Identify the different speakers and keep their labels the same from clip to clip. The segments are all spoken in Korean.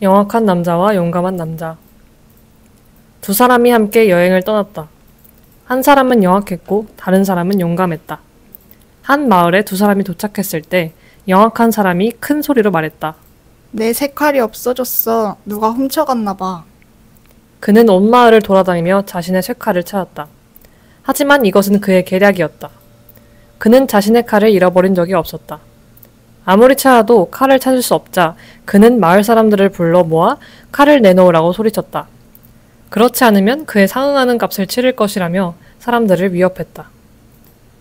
Speaker 1: 영악한 남자와 용감한 남자. 두 사람이 함께 여행을 떠났다. 한 사람은 영악했고 다른 사람은 용감했다. 한 마을에 두 사람이 도착했을 때 영악한 사람이 큰 소리로 말했다.
Speaker 2: 내 색깔이 없어졌어. 누가 훔쳐갔나 봐.
Speaker 1: 그는 온 마을을 돌아다니며 자신의 쇠칼을 찾았다. 하지만 이것은 그의 계략이었다. 그는 자신의 칼을 잃어버린 적이 없었다. 아무리 찾아도 칼을 찾을 수 없자 그는 마을 사람들을 불러 모아 칼을 내놓으라고 소리쳤다. 그렇지 않으면 그에 상응하는 값을 치를 것이라며 사람들을 위협했다.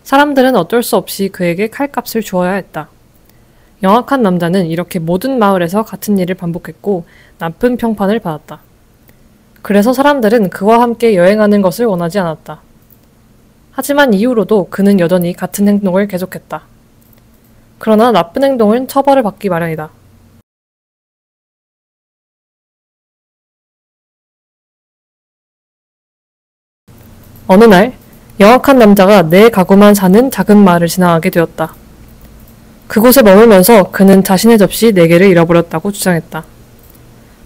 Speaker 1: 사람들은 어쩔 수 없이 그에게 칼값을 주어야 했다. 영악한 남자는 이렇게 모든 마을에서 같은 일을 반복했고 나쁜 평판을 받았다. 그래서 사람들은 그와 함께 여행하는 것을 원하지 않았다. 하지만 이후로도 그는 여전히 같은 행동을 계속했다. 그러나 나쁜 행동은 처벌을 받기 마련이다. 어느 날 영악한 남자가 네 가구만 사는 작은 마을을 지나가게 되었다. 그곳에 머물면서 그는 자신의 접시 4개를 잃어버렸다고 주장했다.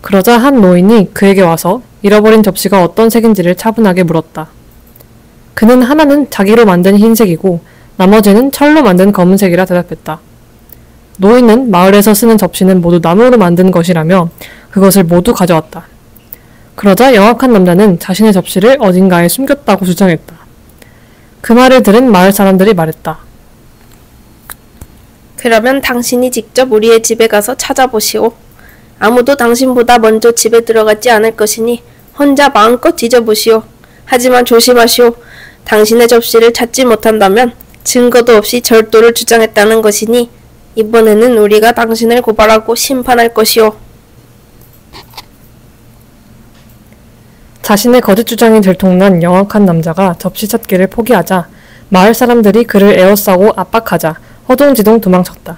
Speaker 1: 그러자 한 노인이 그에게 와서 잃어버린 접시가 어떤 색인지를 차분하게 물었다. 그는 하나는 자기로 만든 흰색이고 나머지는 철로 만든 검은색이라 대답했다. 노인은 마을에서 쓰는 접시는 모두 나무로 만든 것이라며 그것을 모두 가져왔다. 그러자 영악한 남자는 자신의 접시를 어딘가에 숨겼다고 주장했다. 그 말을 들은 마을 사람들이 말했다.
Speaker 3: 그러면 당신이 직접 우리의 집에 가서 찾아보시오. 아무도 당신보다 먼저 집에 들어가지 않을 것이니 혼자 마음껏 뒤져보시오. 하지만 조심하시오. 당신의 접시를 찾지 못한다면 증거도 없이 절도를 주장했다는 것이니 이번에는 우리가 당신을 고발하고 심판할 것이오.
Speaker 1: 자신의 거짓 주장이 들통난 영악한 남자가 접시 찾기를 포기하자 마을 사람들이 그를 에워싸고 압박하자 허둥지둥 도망쳤다.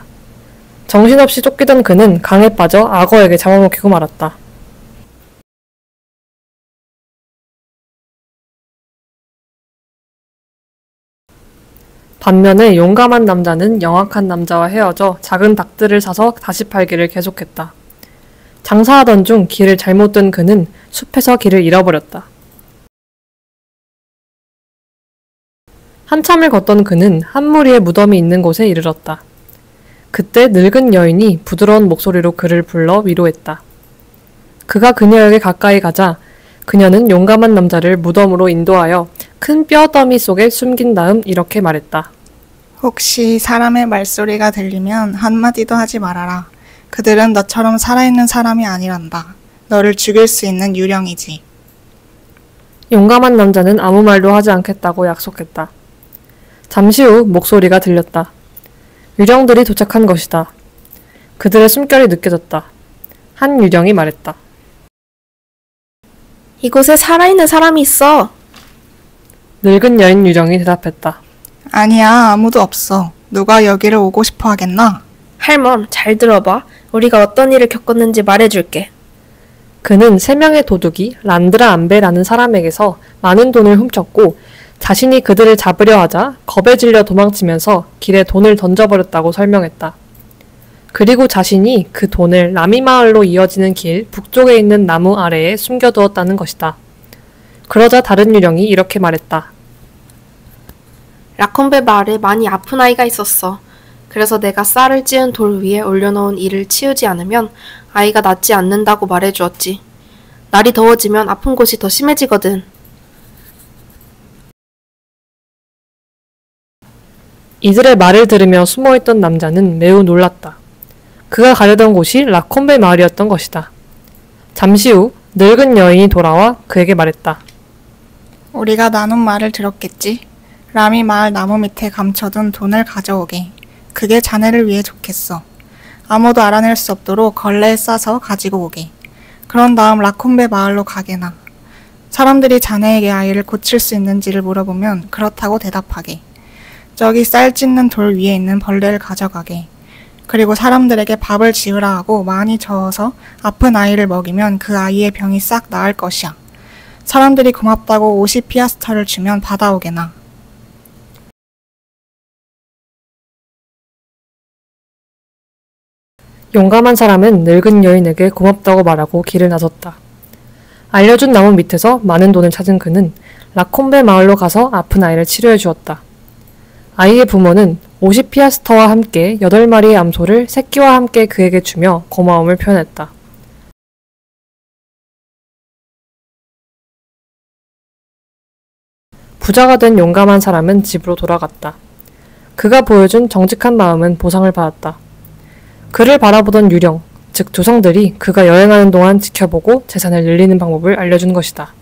Speaker 1: 정신없이 쫓기던 그는 강에 빠져 악어에게 잡아먹히고 말았다. 반면에 용감한 남자는 영악한 남자와 헤어져 작은 닭들을 사서 다시 팔기를 계속했다. 장사하던 중 길을 잘못 든 그는 숲에서 길을 잃어버렸다. 한참을 걷던 그는 한 무리의 무덤이 있는 곳에 이르렀다. 그때 늙은 여인이 부드러운 목소리로 그를 불러 위로했다. 그가 그녀에게 가까이 가자 그녀는 용감한 남자를 무덤으로 인도하여 큰 뼈더미 속에 숨긴 다음 이렇게 말했다.
Speaker 2: 혹시 사람의 말소리가 들리면 한마디도 하지 말아라. 그들은 너처럼 살아있는 사람이 아니란다. 너를 죽일 수 있는 유령이지.
Speaker 1: 용감한 남자는 아무 말도 하지 않겠다고 약속했다. 잠시 후 목소리가 들렸다. 유령들이 도착한 것이다. 그들의 숨결이 느껴졌다. 한 유령이 말했다.
Speaker 3: 이곳에 살아있는 사람이 있어.
Speaker 1: 늙은 여인 유령이 대답했다.
Speaker 2: 아니야, 아무도 없어. 누가 여기를 오고 싶어 하겠나?
Speaker 3: 할멈, 잘 들어봐. 우리가 어떤 일을 겪었는지 말해줄게.
Speaker 1: 그는 3명의 도둑이 란드라 안베라는 사람에게서 많은 돈을 훔쳤고 자신이 그들을 잡으려 하자 겁에 질려 도망치면서 길에 돈을 던져버렸다고 설명했다. 그리고 자신이 그 돈을 라미마을로 이어지는 길 북쪽에 있는 나무 아래에 숨겨두었다는 것이다. 그러자 다른 유령이 이렇게 말했다.
Speaker 3: 라콤베 마을에 많이 아픈 아이가 있었어. 그래서 내가 쌀을 찌은 돌 위에 올려놓은 이를 치우지 않으면 아이가 낫지 않는다고 말해주었지. 날이 더워지면 아픈 곳이 더 심해지거든.
Speaker 1: 이들의 말을 들으며 숨어있던 남자는 매우 놀랐다. 그가 가려던 곳이 라콤베 마을이었던 것이다. 잠시 후 늙은 여인이 돌아와 그에게 말했다.
Speaker 2: 우리가 나눈 말을 들었겠지? 라미 마을 나무 밑에 감춰둔 돈을 가져오게. 그게 자네를 위해 좋겠어. 아무도 알아낼 수 없도록 걸레에 싸서 가지고 오게. 그런 다음 라콤베 마을로 가게나. 사람들이 자네에게 아이를 고칠 수 있는지를 물어보면 그렇다고 대답하게. 저기 쌀 찢는 돌 위에 있는 벌레를 가져가게. 그리고 사람들에게 밥을 지으라 하고 많이 저어서 아픈 아이를 먹이면 그 아이의 병이 싹 나을 것이야. 사람들이 고맙다고 50피아스터를 주면 받아오게나.
Speaker 1: 용감한 사람은 늙은 여인에게 고맙다고 말하고 길을 나섰다. 알려준 나무 밑에서 많은 돈을 찾은 그는 라콤베 마을로 가서 아픈 아이를 치료해 주었다. 아이의 부모는 50피아스터와 함께 8마리의 암소를 새끼와 함께 그에게 주며 고마움을 표현했다. 부자가 된 용감한 사람은 집으로 돌아갔다. 그가 보여준 정직한 마음은 보상을 받았다. 그를 바라보던 유령, 즉 조상들이 그가 여행하는 동안 지켜보고 재산을 늘리는 방법을 알려준 것이다.